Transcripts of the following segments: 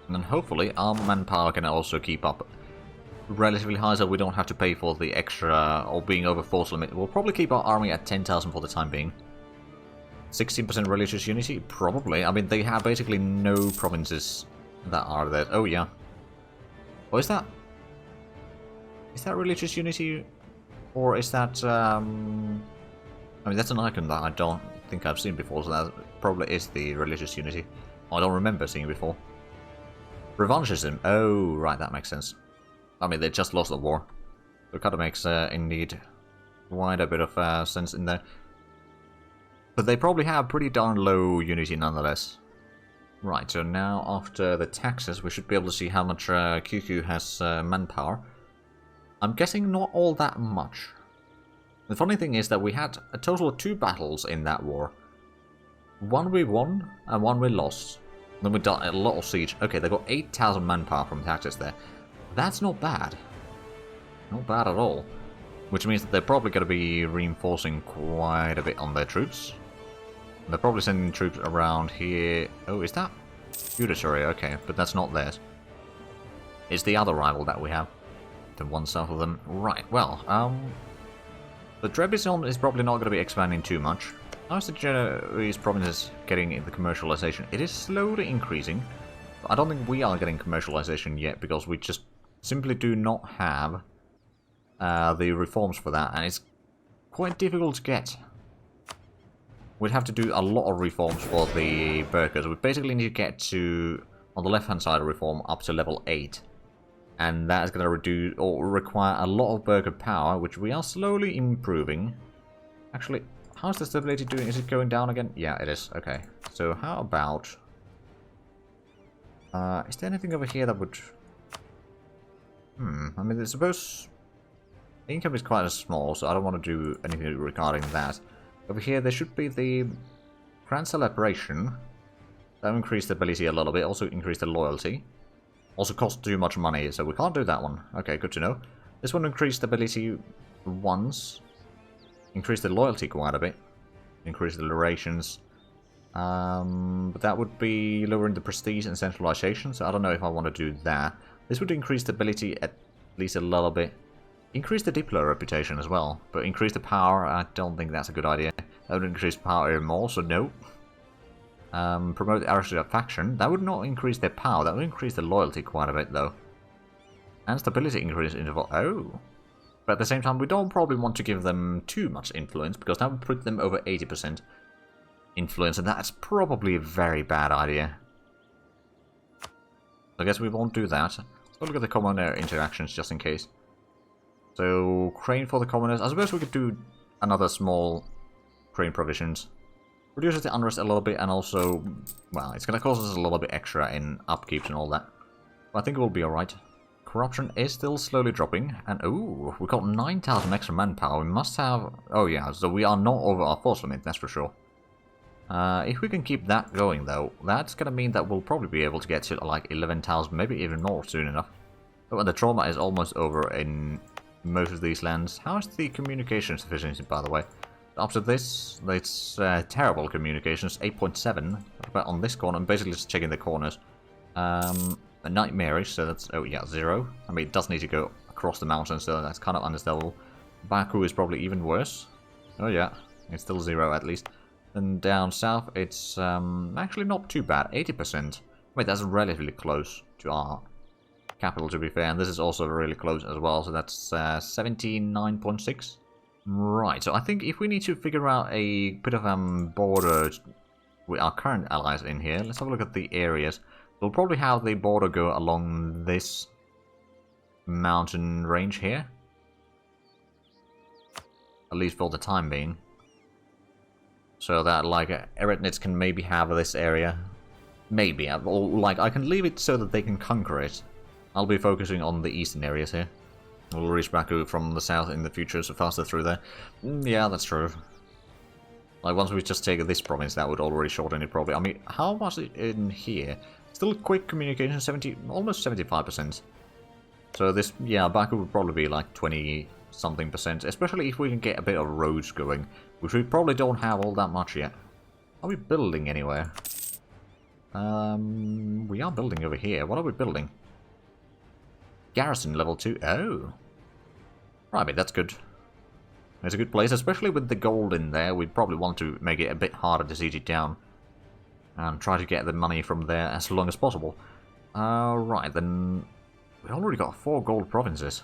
And then hopefully our manpower can also keep up relatively high, so we don't have to pay for the extra or being over force limit. We'll probably keep our army at 10,000 for the time being. 16% religious unity? Probably. I mean, they have basically no provinces that are there. Oh, yeah. Oh, is that religious unity? Or is that, I mean, that's an icon that I don't think I've seen before, so that probably is the religious unity. I don't remember seeing it before. Revanchism. Oh, right, that makes sense. I mean, they just lost the war. So it kind of makes, indeed, quite a bit of sense in there. But they probably have pretty darn low unity nonetheless. Right, so now after the taxes, we should be able to see how much QQ has manpower. I'm guessing not all that much. The funny thing is that we had a total of 2 battles in that war. One we won, and one we lost. Then we done a lot of siege. Okay, they got 8,000 manpower from taxes there. That's not bad. Not bad at all. Which means that they're probably going to be reinforcing quite a bit on their troops. They're probably sending troops around here. Oh, is that Feudatory? Okay, but that's not theirs. It's the other rival that we have. The one south of them. Right, well, the Trebizond is probably not going to be expanding too much. How's the Genoese provinces getting in the commercialization? It is slowly increasing. But I don't think we are getting commercialization yet, because we just simply do not have the reforms for that, and it's quite difficult to get. We'd have to do a lot of reforms for the burghers. We basically need to get to, on the left-hand side of reform, up to level 8. And that is going to reduce or require a lot of burgher power, which we are slowly improving. Actually, how's the stability doing? Is it going down again? Yeah, it is. Okay. So how about... is there anything over here that would... I mean, I suppose... income is quite small, so I don't want to do anything regarding that. Over here, there should be the Grand Celebration. That will increase the ability a little bit, also increase the loyalty. Also costs too much money, so we can't do that one. Okay, good to know. This one increased the ability once. Increase the loyalty quite a bit. Increase the durations. But that would be lowering the prestige and centralization, so I don't know if I want to do that. This would increase the ability at least a little bit. Increase the Diplo reputation as well, but increase the power, I don't think that's a good idea. That would increase power even more, so no. Promote the aristocrat faction. That would not increase their power, that would increase the loyalty quite a bit though. And stability increase interval. Oh. But at the same time, we don't probably want to give them too much influence, because that would put them over 80% influence, and that's probably a very bad idea. I guess we won't do that. Let's look at the commoner interactions just in case. So, crane for the commoners. I suppose we could do another small crane provisions. Reduces the unrest a little bit, and also, well, it's going to cost us a little bit extra in upkeeps and all that. But I think it will be alright. Corruption is still slowly dropping, and ooh, we got 9,000 extra manpower. We must have... oh yeah, so we are not over our force limit, that's for sure. If we can keep that going though, that's going to mean that we'll probably be able to get to like 11,000, maybe even more soon enough. Oh, and the trauma is almost over in most of these lands. How is the communications efficiency, by the way? After this, it's terrible communications, 8.7. But on this corner, I'm basically just checking the corners. Nightmarish, so that's, oh yeah, 0. I mean, it does need to go across the mountain, so that's kind of understandable. Baku is probably even worse. Oh yeah, it's still 0 at least. And down south, it's actually not too bad, 80%. Wait, that's relatively close to our capital, to be fair, and this is also really close as well, so that's 79.6. Right, so I think if we need to figure out a bit of border with our current allies in here, let's have a look at the areas. We'll probably have the border go along this mountain range here. At least for the time being. So that, like, Eretnitz can maybe have this area. Maybe, or, like, I can leave it so that they can conquer it. I'll be focusing on the eastern areas here. We'll reach Baku from the south in the future, so faster through there. Yeah, that's true. Like, once we just take this province, that would already shorten it, probably. I mean, how much is in here? Still quick communication, almost 75%. So this, yeah, Baku would probably be like 20-something percent, especially if we can get a bit of roads going, which we probably don't have all that much yet. Are we building anywhere? We are building over here. What are we building? Garrison level 2. Oh. Right, I mean, that's good. It's a good place, especially with the gold in there. We'd probably want to make it a bit harder to siege it down. And try to get the money from there as long as possible. Right, then... We already got 4 gold provinces.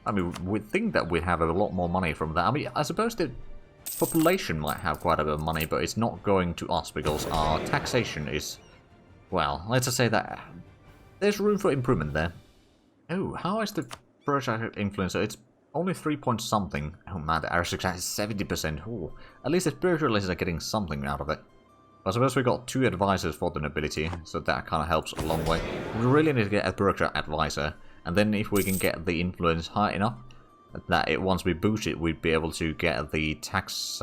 I mean, we'd think that we'd have a lot more money from that. I mean, I suppose the population might have quite a bit of money, but it's not going to us because our taxation is... Well, let's just say that there's room for improvement there. Oh, how is the project influencer? It's only 3 point something. Oh man, the aristocrat is 70%. Oh, at least the spiritualists are getting something out of it. I suppose we got 2 advisors for the nobility, so that kind of helps a long way. We really need to get a bureaucrat advisor, and then if we can get the influence high enough, that once we boost it, we'd be able to get the tax,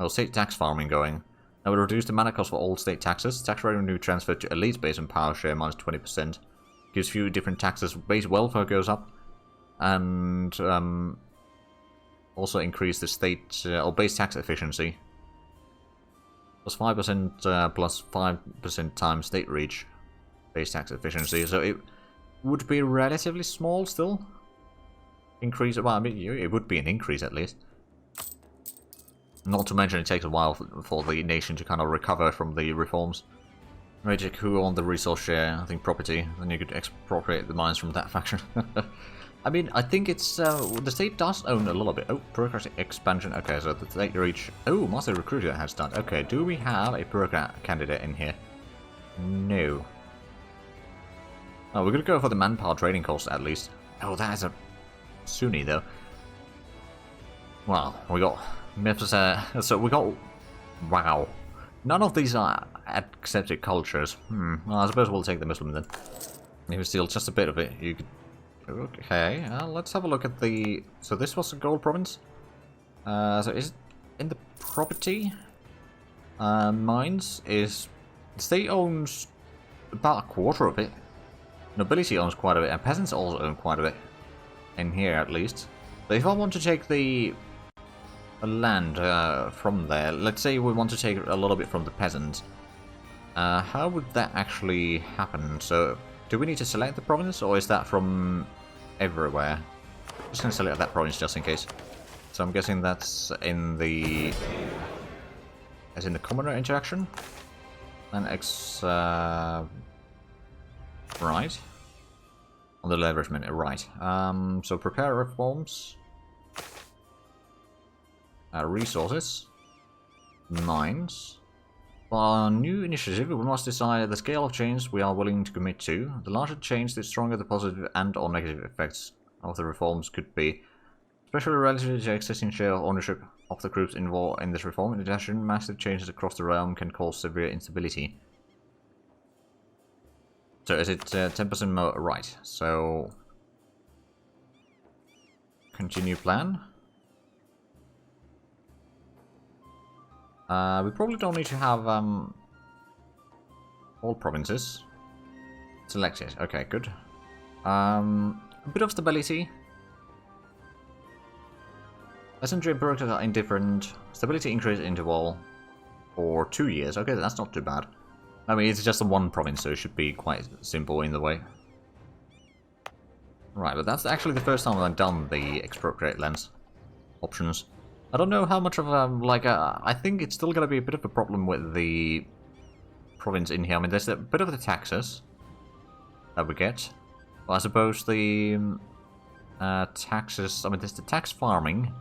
state tax farming going. That would reduce the mana cost for all state taxes. Tax revenue transferred to elites based on power share minus 20%. Gives few different taxes. Base welfare goes up. And also increase the state or base tax efficiency. Plus 5% plus 5% times state reach base tax efficiency. So it would be relatively small still. Increase, well, I mean, it would be an increase at least. Not to mention it takes a while for the nation to kind of recover from the reforms. Magic who on the resource share, I think property, then you could expropriate the mines from that faction. I mean, I think it's, the state does own a little bit. Oh, bureaucratic expansion, okay, so the state reach, oh, master recruiter has done, okay, do we have a bureaucrat candidate in here? No. Oh, we're gonna go for the manpower trading cost at least. Oh, that is a Sunni though. Well, we got so we got, wow. None of these are accepted cultures. Well, I suppose we'll take the Muslim then. If we steal just a bit of it, you could... Okay, let's have a look at the... So this was a gold province. So is it in the property? Mines is... The state owns about a quarter of it. Nobility owns quite a bit, and peasants also own quite a bit. In here, at least. But if I want to take the land from there, let's say we want to take a little bit from the peasants, how would that actually happen? So, do we need to select the province, or is that from everywhere? I'm just going to select that province just in case. So I'm guessing that's in the... as in the commoner interaction? And right. On the leveragement, right. So prepare reforms. Resources. Mines. For our new initiative, we must decide the scale of change we are willing to commit to. The larger change, the stronger the positive and or negative effects of the reforms could be. Especially relative to the existing share of ownership of the groups involved in this reform. In addition, massive changes across the realm can cause severe instability. So is it 10% more? Right, so... Continue plan. We probably don't need to have all provinces selected. Okay, good. A bit of stability. Legendary bureaucrats are indifferent. Stability increase interval for 2 years. Okay, that's not too bad. I mean, it's just a 1 province, so it should be quite simple in the way. Right, but that's actually the first time I've done the expropriate lands options. I don't know how much of I think it's still gonna be a bit of a problem with the province in here. I mean, there's a bit of the taxes that we get. Well, I suppose the taxes, I mean, there's the tax farming.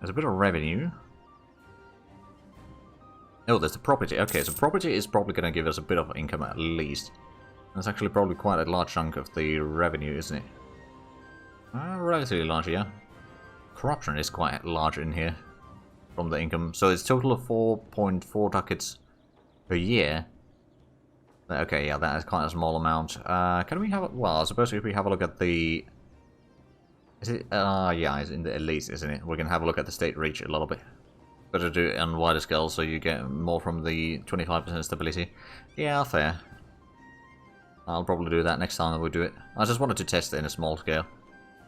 There's a bit of revenue. Oh, there's the property. Okay, so property is probably going to give us a bit of income at least. That's actually probably quite a large chunk of the revenue, isn't it? Relatively large, yeah. Corruption is quite large in here from the income. So it's a total of 4.4 ducats per year. Okay, yeah, that is quite a small amount. Can we have a... Well, I suppose if we have a look at the... Is it... yeah, it's in the elites, isn't it? We're going to have a look at the state reach a little bit. Better do it on wider scale so you get more from the 25% stability. Yeah, fair. I'll probably do that next time that we do it. I just wanted to test it in a small scale.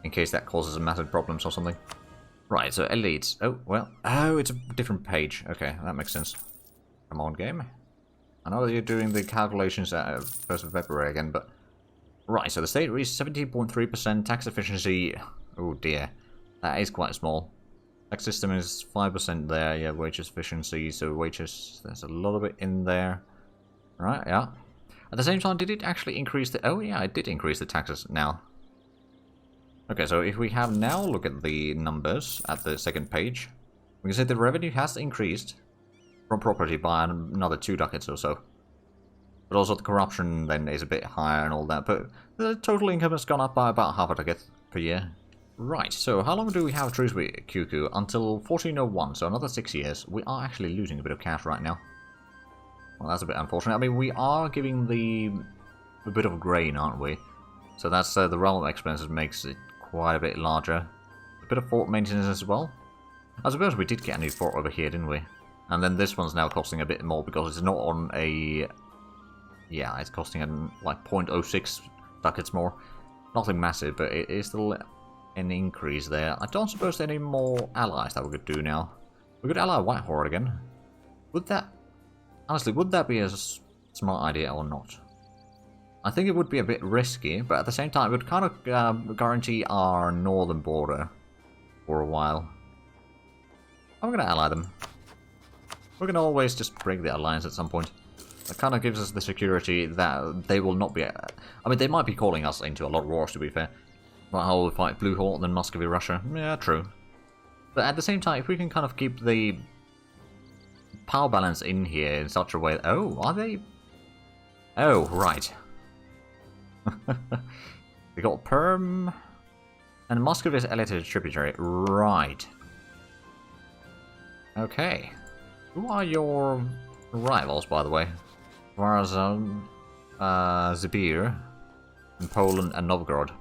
In case that causes massive problems or something. Right, so elites. Oh, well. Oh, it's a different page. Okay, that makes sense. Come on, game. I know that you're doing the calculations at 1st of February again, but... Right, so the state reached 17.3% tax efficiency. Oh dear. That is quite small. Tax system is 5% there, yeah, wages efficiency, so wages, there's a little bit in there. Right, yeah. At the same time, did it actually increase the... Oh yeah, it did increase the taxes now. Okay, so if we have now look at the numbers at the second page, we can see the revenue has increased from property by another 2 ducats or so. But also the corruption then is a bit higher and all that, but the total income has gone up by about half a ducat per year. Right, so how long do we have truce with QQ? Until 1401, so another 6 years. We are actually losing a bit of cash right now. Well, that's a bit unfortunate. I mean, we are giving a bit of grain, aren't we? So that's the realm expenses makes it quite a bit larger. A bit of fort maintenance as well. I suppose we did get a new fort over here, didn't we? And then this one's now costing a bit more because it's not on a... Yeah, it's costing like 0.06 ducats more. Nothing massive, but it is still an increase there. I don't suppose there are any more allies that we could do now. We could ally White Horde again. Would that... Honestly, would that be a smart idea or not? I think it would be a bit risky, but at the same time, it would kind of guarantee our northern border for a while. I'm going to ally them. We're going to always just break the alliance at some point. It kind of gives us the security that they will not be... I mean, they might be calling us into a lot of wars, to be fair. About how we'll fight Blue Horde, then Muscovy, Russia. Yeah, true. But at the same time, if we can kind of keep the power balance in here in such a way... Oh, are they... Oh, right. We got Perm... And Muscovy is elected tributary. Right. Okay. Who are your rivals, by the way? Varzan, Zbir, in Poland, and Novgorod.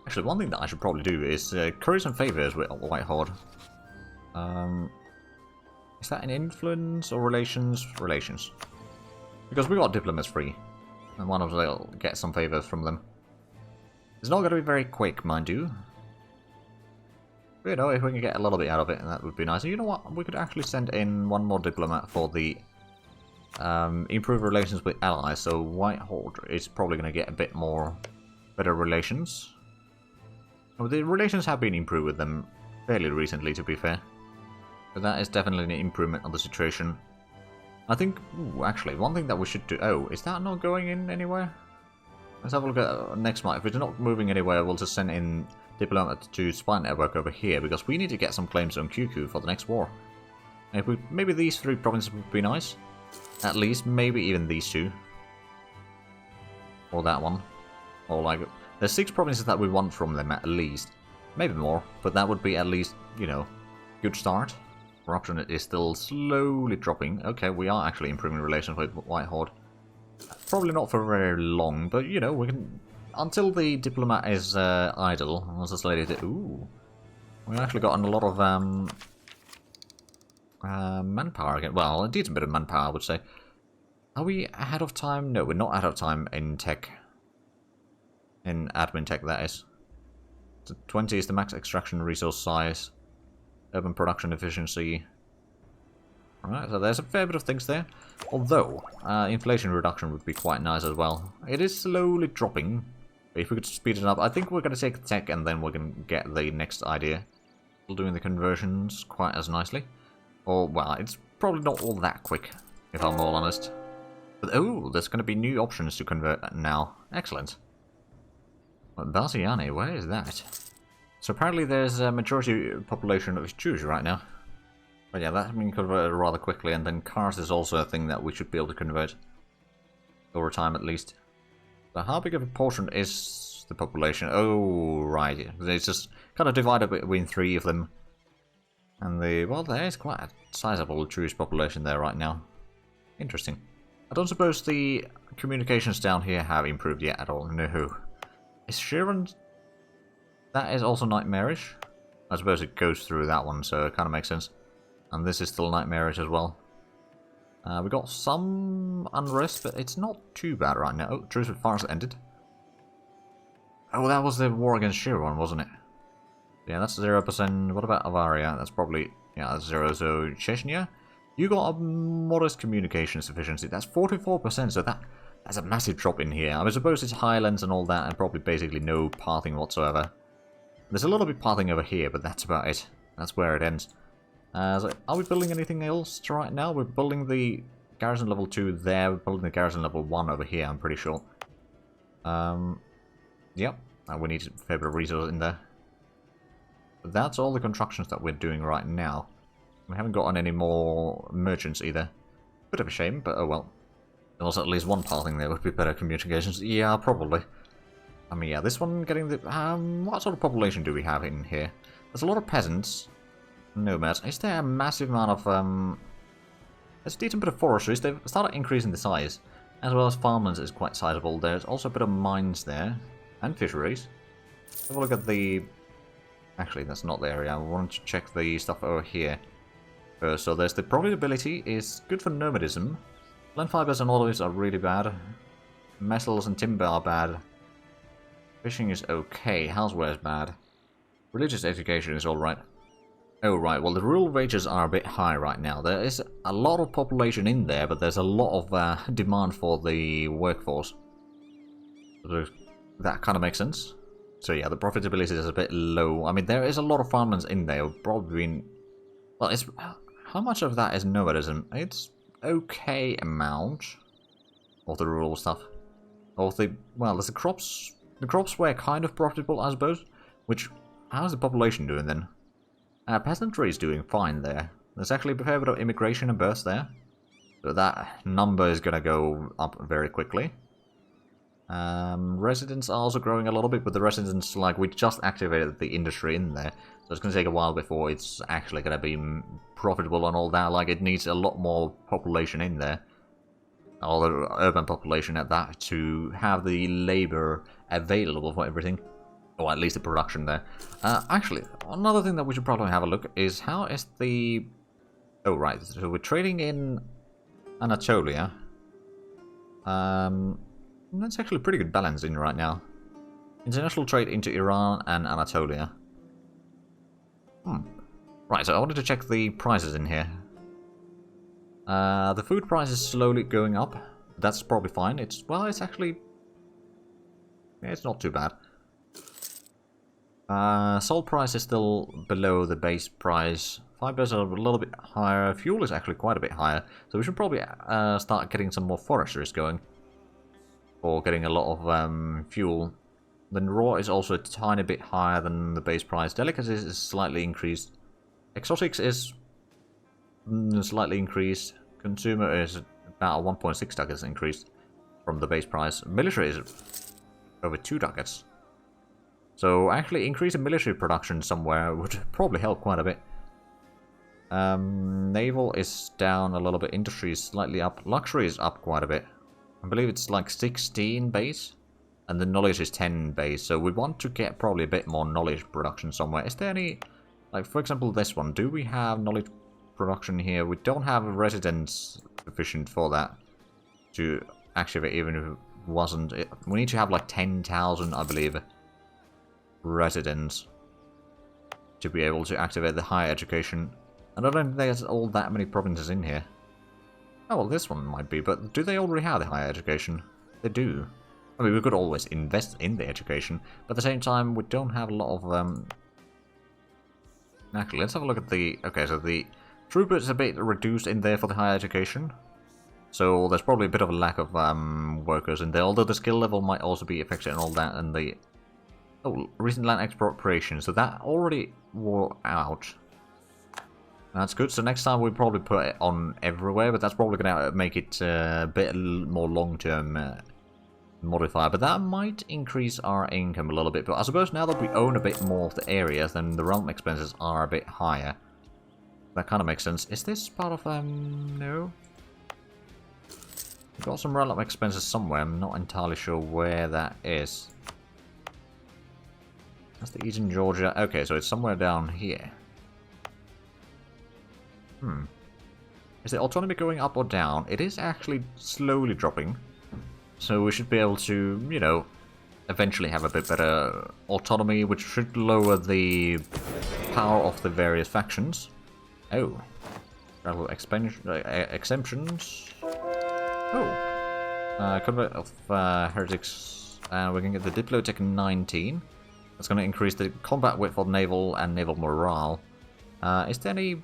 Actually, one thing that I should probably do is curry some favors with White Horde. Is that an influence or relations? Relations. Because we got diplomats free. And one of them will get some favors from them. It's not going to be very quick, mind you. But, you know, if we can get a little bit out of it, that would be nice. And you know what? We could actually send in one more diplomat for the improve relations with allies. So White Horde is probably going to get a bit more better relations. Well, the relations have been improved with them fairly recently, to be fair. But that is definitely an improvement on the situation. I think, ooh, actually, one thing that we should do... Oh, is that not going in anywhere? Let's have a look at next month. If it's not moving anywhere, we'll just send in diplomat to spy network over here, because we need to get some claims on QQ for the next war. And if we, maybe these 3 provinces would be nice. At least, maybe even these 2. Or that one. Or like... There's 6 provinces that we want from them at least. Maybe more, but that would be at least, you know, good start. Corruption is still slowly dropping. Okay, we are actually improving relations with White Horde. Probably not for very long, but you know, we can... Until the diplomat is idle, let's just let it... Ooh. We actually got a lot of manpower again. Well, a decent bit of manpower, I would say. Are we ahead of time? No, we're not ahead of time in tech. In admin tech, that is. So 20 is the max extraction resource size. Urban production efficiency. Alright, so there's a fair bit of things there. Although, inflation reduction would be quite nice as well. It is slowly dropping. If we could speed it up, I think we're going to take tech and then we're going to get the next idea. Still doing the conversions quite as nicely. Or, well, it's probably not all that quick, if I'm all honest. But, oh, there's going to be new options to convert now. Excellent. But Balsiani, where is that? So apparently there's a majority population of Jews right now. But yeah, that's been converted rather quickly, and then cars is also a thing that we should be able to convert. Over time, at least. So how big of a portion is the population? Oh, right. It's just kind of divided between 3 of them. And well, there is quite a sizable Jewish population there right now. Interesting. I don't suppose the communications down here have improved yet at all. No. Is Sharon... That is also nightmarish. I suppose it goes through that one, so it kind of makes sense. And this is still nightmarish as well. We got some unrest, but it's not too bad right now. Oh, truce with Fars ended. Oh, that was the war against Sharon, wasn't it? Yeah, that's 0%. What about Avaria? That's probably... Yeah, that's 0. So Chechnya? You got a modest communications efficiency. That's 44%, so that's a massive drop in here. I suppose it's highlands and all that, and probably basically no pathing whatsoever. There's a little bit pathing over here, but that's about it. That's where it ends. So are we building anything else right now? We're building the garrison level 2 there. We're building the garrison level 1 over here, I'm pretty sure. Yep. We need a fair bit of resources in there. But that's all the constructions that we're doing right now. We haven't gotten any more merchants either. Bit of a shame, but oh well. Also, at least one pathing there would be better communications. Yeah, probably. I mean, yeah, this one getting the... what sort of population do we have in here? There's a lot of peasants. Nomads. Is there a massive amount of... there's a decent bit of forestries. They've started increasing the size. As well as farmlands is quite sizable. There's also a bit of mines there. And fisheries. Have a look at the... Actually, that's not the area. I wanted to check the stuff over here. So there's the profitability is good for nomadism. Plant fibers and olives are really bad. Metals and timber are bad. Fishing is okay. Houseware is bad. Religious education is alright. Oh right, well the rural wages are a bit high right now. There is a lot of population in there, but there's a lot of demand for the workforce. So that kind of makes sense. So yeah, the profitability is a bit low. I mean, there is a lot of farmlands in there. Probably been... Well, it's... How much of that is nomadism? It's okay amount of the rural stuff. Of the... Well, there's the crops. The crops were kind of profitable, I suppose. Which... How's the population doing then? Peasantry is doing fine there. There's actually a fair bit of immigration and births there. So that number is going to go up very quickly. Residents are also growing a little bit, but the residents, like, we just activated the industry in there. So it's going to take a while before it's actually going to be profitable and all that. Like, it needs a lot more population in there. All the urban population at that to have the labor available for everything. Or at least the production there. Actually, another thing that we should probably have a look is how is the... Oh, right. So we're trading in Anatolia. That's actually a pretty good balance in right now. International trade into Iran and Anatolia. Right, so I wanted to check the prices in here. The food price is slowly going up. That's probably fine. It's... Well, it's actually... Yeah, it's not too bad. Salt price is still below the base price. Fibers are a little bit higher. Fuel is actually quite a bit higher. So we should probably start getting some more forestries going. Or getting a lot of fuel. Then raw is also a tiny bit higher than the base price. Delicacies is slightly increased. Exotics is slightly increased. Consumer is about 1.6 ducats increased from the base price. Military is over 2 ducats. So actually increasing military production somewhere would probably help quite a bit. Naval is down a little bit. Industry is slightly up. Luxury is up quite a bit. I believe it's like 16 base. And the knowledge is 10 base. So we want to get probably a bit more knowledge production somewhere. Is there any... Like, for example, this one. Do we have knowledge production here? We don't have residents sufficient for that. To activate, even if it wasn't... We need to have like 10,000, I believe, residents to be able to activate the higher education. And I don't think there's all that many provinces in here. Oh, well, this one might be, but do they already have the higher education? They do. I mean, we could always invest in the education, but at the same time, we don't have a lot of... Actually, let's have a look at the... Okay, so the throughput is a bit reduced in there for the higher education. So there's probably a bit of a lack of workers in there, although the skill level might also be affected and all that, and the... Oh, recent land expropriation, so that already wore out. That's good, so next time we'll probably put it on everywhere, but that's probably going to make it a bit more long-term modifier. But that might increase our income a little bit, but I suppose now that we own a bit more of the areas, then the realm expenses are a bit higher. That kind of makes sense. Is this part of, no? We've got some realm expenses somewhere, I'm not entirely sure where that is. That's the Eastern Georgia. Okay, so it's somewhere down here. Is the autonomy going up or down? It is actually slowly dropping. So we should be able to, you know, eventually have a bit better autonomy, which should lower the power of the various factions. Oh. Travel exemptions. Oh. Convert of heretics. We can get the Diplotech 19. That's going to increase the combat width for naval and naval morale. Is there any...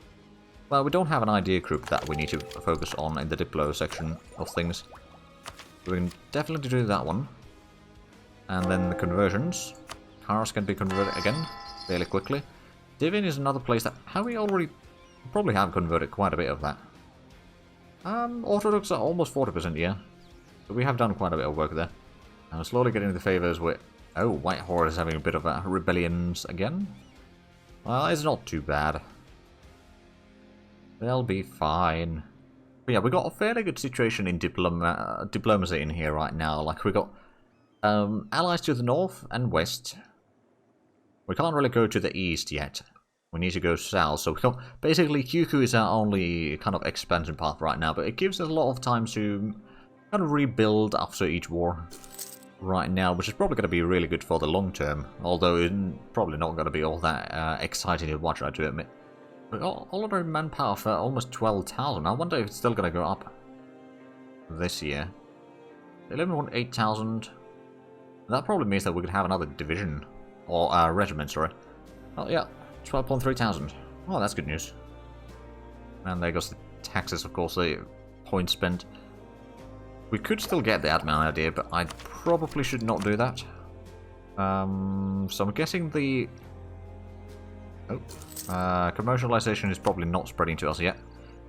Well, we don't have an idea group that we need to focus on in the Diplo section of things. We can definitely do that one. And then the conversions. Cars can be converted again, fairly quickly. Divin is another place that... Have we already... Probably have converted quite a bit of that. Orthodox are almost 40%, yeah. But we have done quite a bit of work there. And we're slowly getting the favors with... Oh, White Horde is having a bit of rebellions again. Well, it's not too bad. They'll be fine. But yeah, we got a fairly good situation in diplomacy in here right now. Like, we got allies to the north and west. We can't really go to the east yet. We need to go south. So we can't... Basically, QQ is our only kind of expansion path right now. But it gives us a lot of time to kind of rebuild after each war right now, which is probably going to be really good for the long term. Although it's probably not going to be all that exciting to watch, I do admit. We got all of our manpower for almost 12,000. I wonder if it's still going to go up this year. 11,800. That probably means that we could have another division. Or regiment, sorry. Oh yeah, 12,300. Oh, that's good news. And there goes the taxes, of course, the points spent. We could still get the admin idea, but I probably should not do that. So I'm guessing the... Oh. Commercialization is probably not spreading to us yet.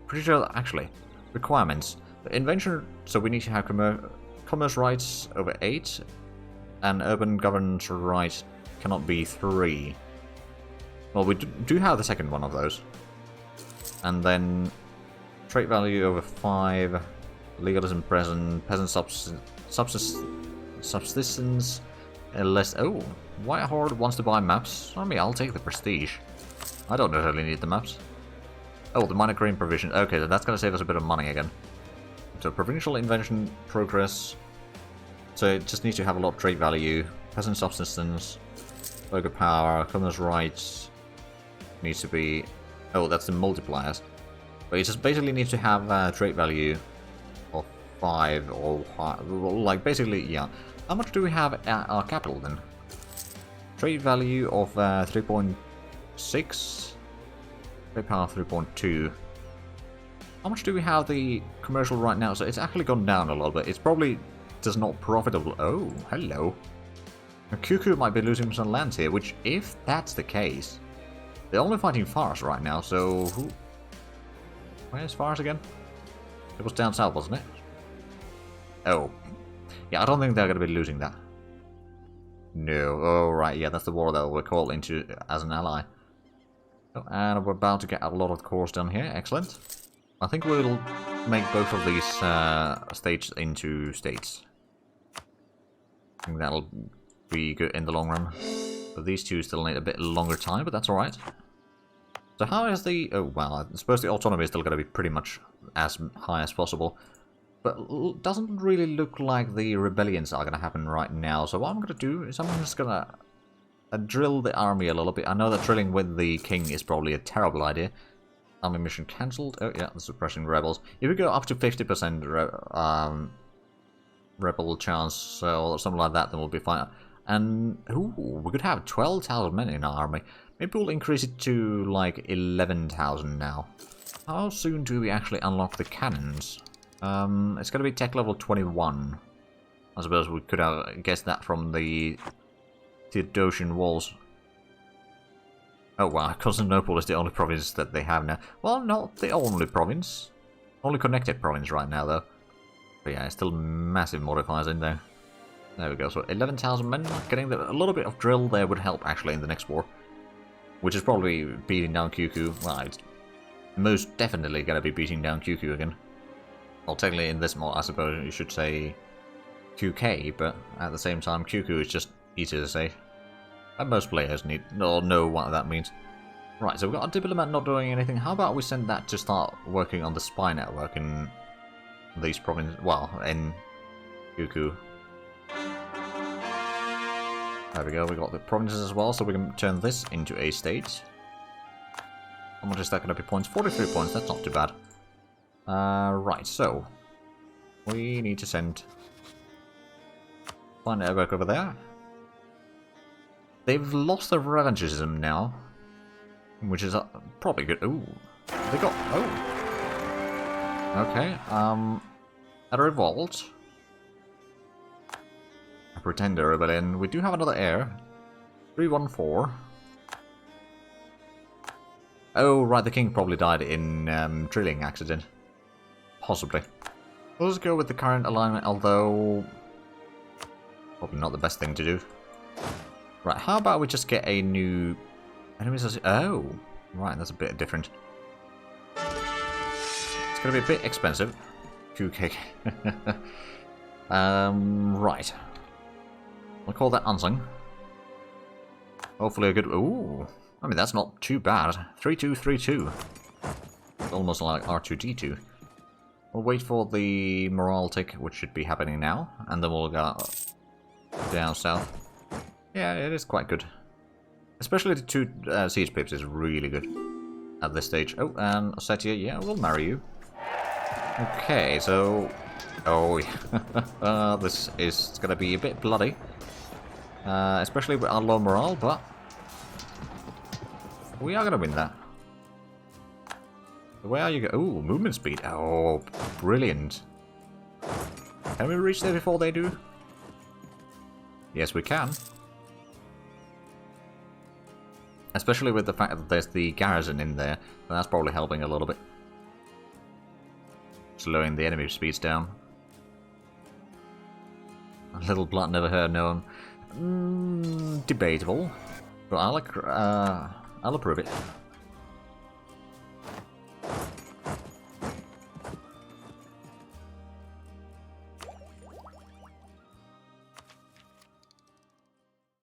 Pretty sure that, actually, requirements. The invention, so we need to have commerce rights over 8, and urban governance rights cannot be 3. Well, we do have the second one of those. And then trait value over 5, legalism present, peasant subsistence, less... Oh, White Horde wants to buy maps. I mean, I'll take the prestige. I don't necessarily need the maps. Oh, the minor grain provision. Okay, then that's going to save us a bit of money again. So provincial invention progress. So it just needs to have a lot of trait value. Peasant subsistence. Local power. Commerce rights. Needs to be... Oh, that's the multipliers. But it just basically needs to have trait value of 5 or... Like, basically, yeah. How much do we have at our capital then? Trait value of 3.6. Trait power 3.2. How much do we have the commercial right now? So it's actually gone down a little bit. It's probably just not profitable. Oh, hello. Now, QQ might be losing some lands here, which, if that's the case, they're only fighting Fars right now, so who... Where's Fars again? It was down south, wasn't it? Oh. Yeah, I don't think they're going to be losing that. No. Oh, right, yeah, that's the war that we're called into as an ally. Oh, and we're about to get a lot of the cores done here. Excellent. I think we'll make both of these states into states. I think that'll be good in the long run. But these two still need a bit longer time, but that's alright. So how is the... Oh, well, I suppose the autonomy is still going to be pretty much as high as possible. But it doesn't really look like the rebellions are going to happen right now. So what I'm going to do is I'm just going to drill the army a little bit. I know that drilling with the king is probably a terrible idea. Army mission cancelled. Oh yeah, the suppressing rebels. If we go up to 50% rebel chance or something like that, then we'll be fine. And ooh, we could have 12,000 men in our army. Maybe we'll increase it to like 11,000 now. How soon do we actually unlock the cannons? It's going to be tech level 21. I suppose we could have guessed that from the Theodosian walls. Oh wow, Constantinople is the only province that they have now. Well, not the only province. Only connected province right now, though. But yeah, it's still massive modifiers in there. There we go, so 11,000 men. Getting a little bit of drill there would help, actually, in the next war. Which is probably beating down QQ. Well, it's most definitely going to be beating down QQ again. Well, technically in this mod, I suppose you should say QK, but at the same time, QQ is just easier to say. And most players know what that means. Right, so we've got a diplomat not doing anything. How about we send that to start working on the spy network in these provinces? Well, in QQ. There we go, we got the provinces as well, so we can turn this into a state. How much is that going to be points? 43 points, that's not too bad. Right, so... we need to send... one airwork over there. They've lost their revanchism now. Which is probably good. Ooh. They got... oh. Okay, at a revolt. A pretender rebellion. We do have another heir. 314. Oh, right, the king probably died in drilling accident. Possibly. Let's go with the current alignment, although... probably not the best thing to do. Right, how about we just get a new... enemies? Oh, right, that's a bit different. It's going to be a bit expensive. 2k. Right. We'll call that unsung. Hopefully a good... ooh. I mean, that's not too bad. 3232. It's almost like R2D2. We'll wait for the morale tick, which should be happening now, and then we'll go down south. Yeah, it is quite good. Especially the 2 siege pips is really good at this stage. Oh, and Ossetia, yeah, we'll marry you. Okay, so... oh, yeah. This is going to be a bit bloody. Especially with our low morale, but... we are going to win that. Where are you go? Ooh, movement speed. Oh, brilliant. Can we reach there before they do? Yes, we can. Especially with the fact that there's the garrison in there. That's probably helping a little bit. Slowing the enemy speeds down. A little blunt, never heard known. Debatable. But I'll approve it.